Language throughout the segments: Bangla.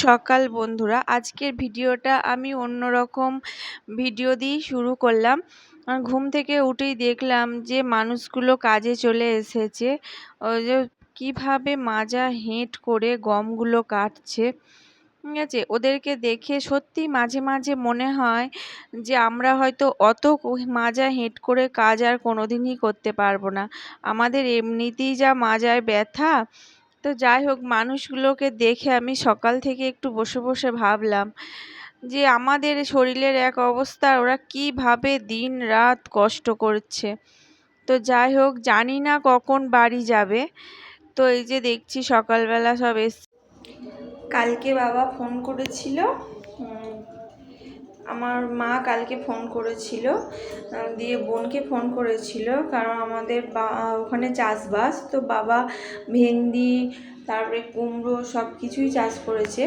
সকাল বন্ধুরা। আজকের ভিডিওটা আমি অন্যরকম ভিডিও দিয়েই শুরু করলাম। ঘুম থেকে উঠেই দেখলাম যে মানুষগুলো কাজে চলে এসেছে। ওই যে কীভাবে মাজা হেঁট করে গমগুলো কাটছে, ঠিক আছে? ওদেরকে দেখে সত্যি মাঝে মাঝে মনে হয় যে আমরা হয়তো অত মাজা হেঁট করে কাজ আর কোনোদিনই করতে পারবো না। আমাদের এমনিতেই যা মাজায় ব্যথা। তো যাই হোক, মানুষগুলোকে দেখে আমি সকাল থেকে একটু বসে বসে ভাবলাম যে আমাদের শরীরের এক অবস্থা, ওরা কিভাবে দিন রাত কষ্ট করছে। তো যাই হোক, জানি না কখন বাড়ি যাবে। তো এই যে দেখছি সকালবেলা সব কালকে বাবা ফোন করেছিল, আমার মা কালকে ফোন করেছিল, দিয়ে বোনকে ফোন করেছিল, কারণ আমাদের ওখানে চাষবাস। তো বাবা ভেন্ডি, তারপরে কুমড়ো সব কিছুই চাষ করেছে।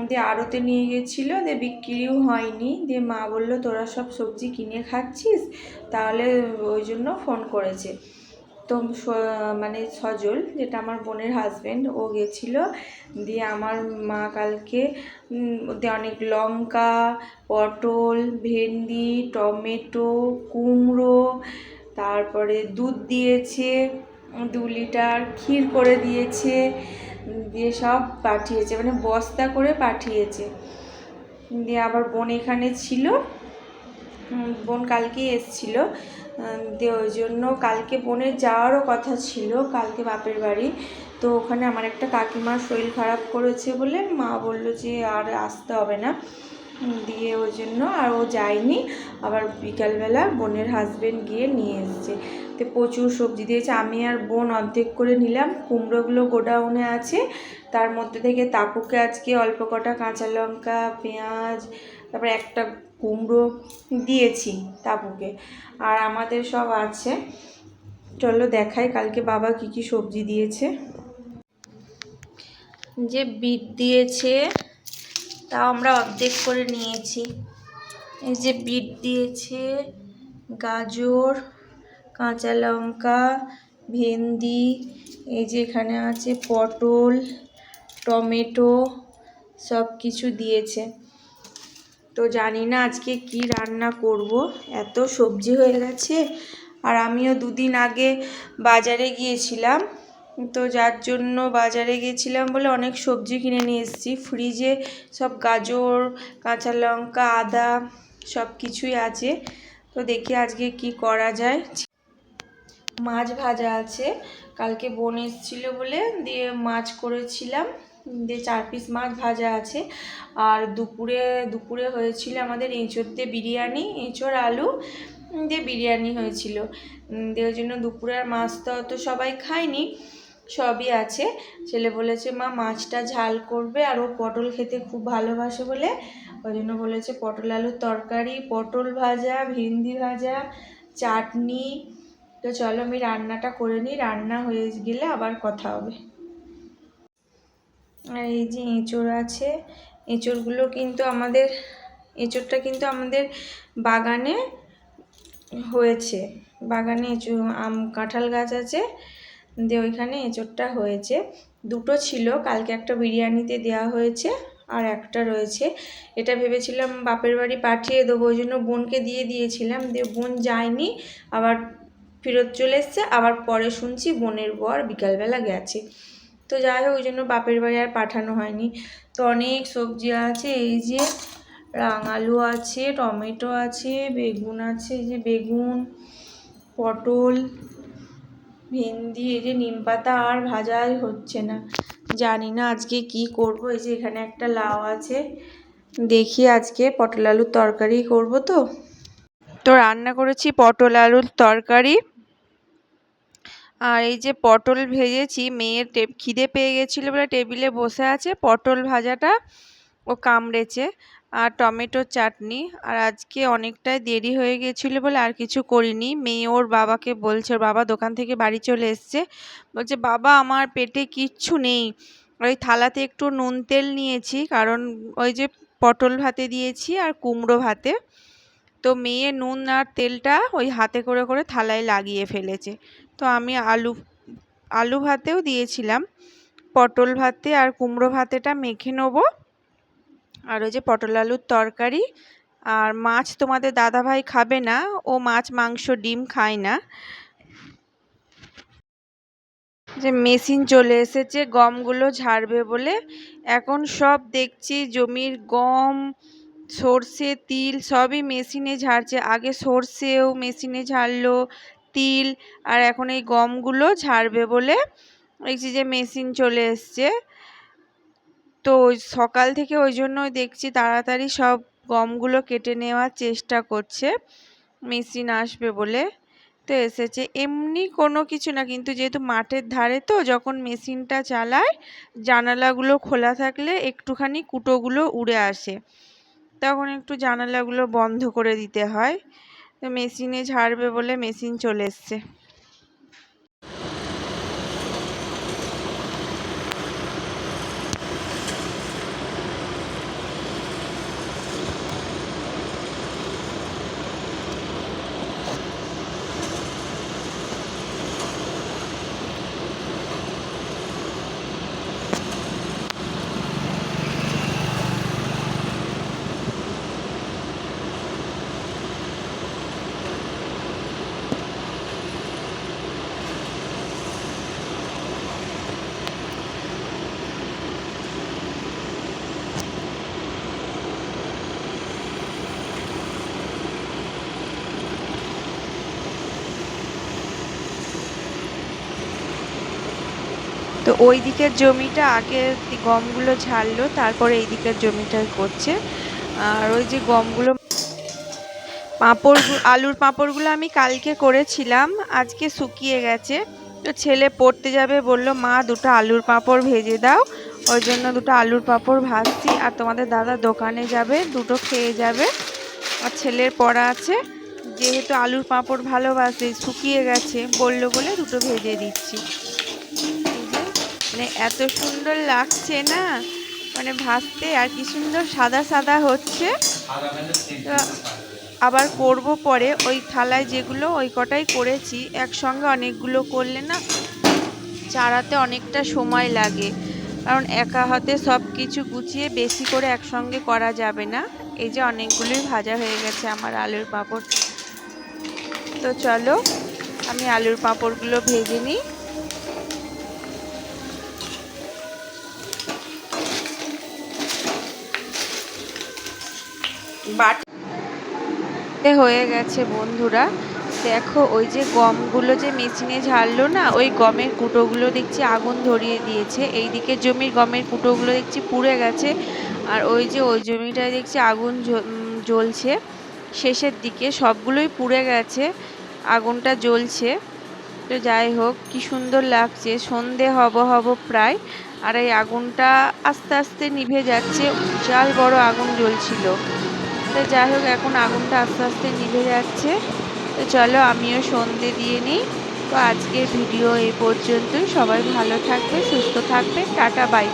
দিয়ে আড়তে নিয়ে গেছিলো, দিয়ে বিক্রিও হয়নি। দিয়ে মা বললো তোরা সব সবজি কিনে খাচ্ছিস, তাহলে ওই জন্য ফোন করেছে। তো মানে সজল, যেটা আমার বোনের হাজব্যান্ড, ও গেছিলো। দিয়ে আমার মা কালকে অনেক লঙ্কা, পটল, ভেন্ডি, টমেটো, কুমড়ো, তারপরে দুধ দিয়েছে 2 লিটার, ক্ষীর করে দিয়েছে, দিয়ে সব পাঠিয়েছে, মানে বস্তা করে পাঠিয়েছে। দিয়ে আবার বোন এখানে ছিল, বোন কালকে এসছিল। দিয়ে ওই জন্য কালকে বোনের যাওয়ারও কথা ছিল, কালকে বাপের বাড়ি। তো ওখানে আমার একটা কাকিমার শরীর খারাপ করেছে বলে মা বলল যে আর আসতে হবে না। দিয়ে ওই জন্য আর ও যায়নি। আবার বিকালবেলা বোনের হাজব্যান্ড গিয়ে নিয়ে এসছে। তো প্রচুর সবজি দিয়েছে। আমি আর বোন অর্ধেক করে নিলাম। কুমড়োগুলো গোডাউনে আছে, তার মধ্যে থেকে তাপুকে আজকে অল্প কটা কাঁচা লঙ্কা, পেঁয়াজ, তারপরে একটা কুমড়ো দিয়েছি তাপুকে, আর আমাদের সব আছে। চলো দেখাই কালকে বাবা কি কি সবজি দিয়েছে। যে বিট দিয়েছে, তাও আমরা অর্ধেক করে নিয়েছি। এই যে বিট দিয়েছে, গাজর, কাঁচা লঙ্কা, ভেন্ডি, এই যে এখানে আছে পটল, টমেটো, সব কিছু দিয়েছে। তো জানি না আজকে কি রান্না করব, এত সবজি হয়ে গেছে। আর আমিও 2 দিন আগে বাজারে গিয়েছিলাম, তো যার জন্য বাজারে গিয়েছিলাম বলে অনেক সবজি কিনে নিয়ে এসেছি। ফ্রিজে সব গাজর, কাঁচা লঙ্কা, আদা সব কিছুই আছে। তো দেখি আজকে কি করা যায়। মাছ ভাজা আছে, কালকে বোন এসেছিলো বলে দিয়ে মাছ করেছিলাম, দিয়ে 4 পিস মাছ ভাজা আছে। আর দুপুরে হয়েছিল আমাদের এঁচোড় দিয়ে বিরিয়ানি, এঁচোড় আলু দিয়ে বিরিয়ানি হয়েছিল। দিয়ে ওই জন্য দুপুরে আর মাছ তো অত সবাই খায়নি, সবই আছে। ছেলে বলেছে মা মাছটা ঝাল করবে, আর ও পটল খেতে খুব ভালোবাসে বলে ওই জন্য বলেছে পটল আলুর তরকারি, পটল ভাজা, ভেন্ডি ভাজা, চাটনি। তো চলো আমি রান্নাটা করে নিই, রান্না হয়ে গেলে আবার কথা হবে। আর এই যে এঁচোড় আছে, এঁচোড়টা কিন্তু আমাদের বাগানে হয়েছে। বাগানে কাঁঠাল গাছ আছে, দিয়ে ওইখানে এঁচোড়টা হয়েছে। 2টো ছিল, কালকে একটা বিরিয়ানিতে দেওয়া হয়েছে আর একটা রয়েছে। এটা ভেবেছিলাম বাপের বাড়ি পাঠিয়ে দেবো, ওই জন্য বোনকে দিয়ে দিয়েছিলাম। দিয়ে বোন যায়নি, আবার ফেরত চলে এসছে। আবার পরে শুনছি বোনের বর বিকালবেলা গেছে। তো যাই হোক, ওই জন্য বাপের বাড়ি আর পাঠানো হয়নি। তো অনেক সবজি আছে, এই যে রাঙালু আছে, টমেটো আছে, বেগুন আছে, এই যে বেগুন, পটল, ভেন্ডি, এই যে নিম পাতা আর ভাজাই হচ্ছে না, জানি না আজকে কি করব। এই যে এখানে একটা লাউ আছে, দেখি আজকে পটল আলুর তরকারি করব। তো রান্না করেছি পটল আলুর তরকারি। আর এই যে পটল ভেজেছি, মেয়ের খিদে পেয়ে গেছিলো বলে টেবিলে বসে আছে, পটল ভাজাটা ও কামড়েছে, আর টমেটোর চাটনি। আর আজকে অনেকটাই দেরি হয়ে গেছিলো বলে আর কিছু করিনি। মেয়ে ওর বাবাকে বলছে, ওর বাবা দোকান থেকে বাড়ি চলে এসছে, বলছে বাবা আমার পেটে কিচ্ছু নেই। ওই থালাতে একটু নুন তেল নিয়েছি, কারণ ওই যে পটল ভাতে দিয়েছি আর কুমড়ো ভাতে। তো মেয়ে নুন আর তেলটা ওই হাতে করে করে থালায় লাগিয়ে ফেলেছে। তো আমি আলু ভাতেও দিয়েছিলাম, পটল ভাতে আর কুমড়ো ভাতেটা মেখে নেবো, আর ওই যে পটল আলুর তরকারি। আর মাছ তোমাদের দাদাভাই খাবে না, ও মাছ মাংস ডিম খায় না। যে মেশিন চলে এসেছে গমগুলো ঝাড়বে বলে। এখন সব দেখছি জমির গম, সর্ষে, তিল সবই মেশিনে ঝাড়ছে। আগে সর্ষেও মেশিনে ঝাড়লো, তিল, আর এখন এই গমগুলো ঝাড়বে বলে দেখছি যে মেশিন চলে এসছে। তো সকাল থেকে ওই জন্যই দেখছি তাড়াতাড়ি সব গমগুলো কেটে নেওয়ার চেষ্টা করছে, মেশিন আসবে বলে। তো এসেছে, এমনি কোনো কিছু না, কিন্তু যেহেতু মাঠের ধারে তো যখন মেশিনটা চালায় জানালাগুলো খোলা থাকলে একটুখানি কুটোগুলো উড়ে আসে, তখন একটু জানালাগুলো বন্ধ করে দিতে হয়। তো মেশিনে ঝাড়বে বলে মেশিন চলে এসছে। তো ওই দিকের জমিটা আগে গমগুলো ঝাড়লো, তারপরে এই দিকের জমিটা করছে। আর ওই যে গমগুলো, আলুর পাঁপড়গুলো আমি কালকে করেছিলাম, আজকে শুকিয়ে গেছে। তো ছেলে পড়তে যাবে, বলল মা দুটো আলুর পাঁপড় ভেজে দাও, ওই জন্য দুটো আলুর পাঁপড় ভাজছি। আর তোমাদের দাদা দোকানে যাবে, দুটো খেয়ে যাবে। আর ছেলের পড়া আছে, যেহেতু আলুর পাঁপড় ভালোবাসে, শুকিয়ে গেছে বললো বলে দুটো ভেজে দিচ্ছি। মানে এত সুন্দর লাগছে না, মানে ভাজতে, আর কি সুন্দর সাদা সাদা হচ্ছে। আবার করব পরে, ওই থালায় যেগুলো ওই কটাই করেছি, একসঙ্গে অনেকগুলো করলে না চাড়াতে অনেকটা সময় লাগে, কারণ একা হাতে সব কিছু গুছিয়ে বেশি করে একসঙ্গে করা যাবে না। এই যে অনেকগুলোই ভাজা হয়ে গেছে আমার আলুর পাঁপড়। তো চলো আমি আলুর পাঁপড়গুলো ভেজে নিই। হয়ে গেছে বন্ধুরা, দেখো ওই যে গমগুলো যে মেশিনে ঝাড়লো না, ওই গমের কুটোগুলো দেখছি আগুন ধরিয়ে দিয়েছে। এই দিকের জমির গমের কুটোগুলো দেখছি পুড়ে গেছে, আর ওই যে ওই জমিটায় দেখছি আগুন জ্বলছে শেষের দিকে, সবগুলোই পুড়ে গেছে, আগুনটা জ্বলছে। তো যাই হোক, কি সুন্দর লাগছে, সন্ধে হব প্রায়, আর এই আগুনটা আস্তে আস্তে নিভে যাচ্ছে। বিশাল বড় আগুন জ্বলছিল। তো যাই হোক, এখন আগুনটা আস্তে আস্তে নিভে যাচ্ছে। তো চলো আমিও সন্ধে দিয়ে নিই। তো আজকের ভিডিও এই পর্যন্তই। সবাই ভালো থাকবে, সুস্থ থাকবে, টাটা বাই।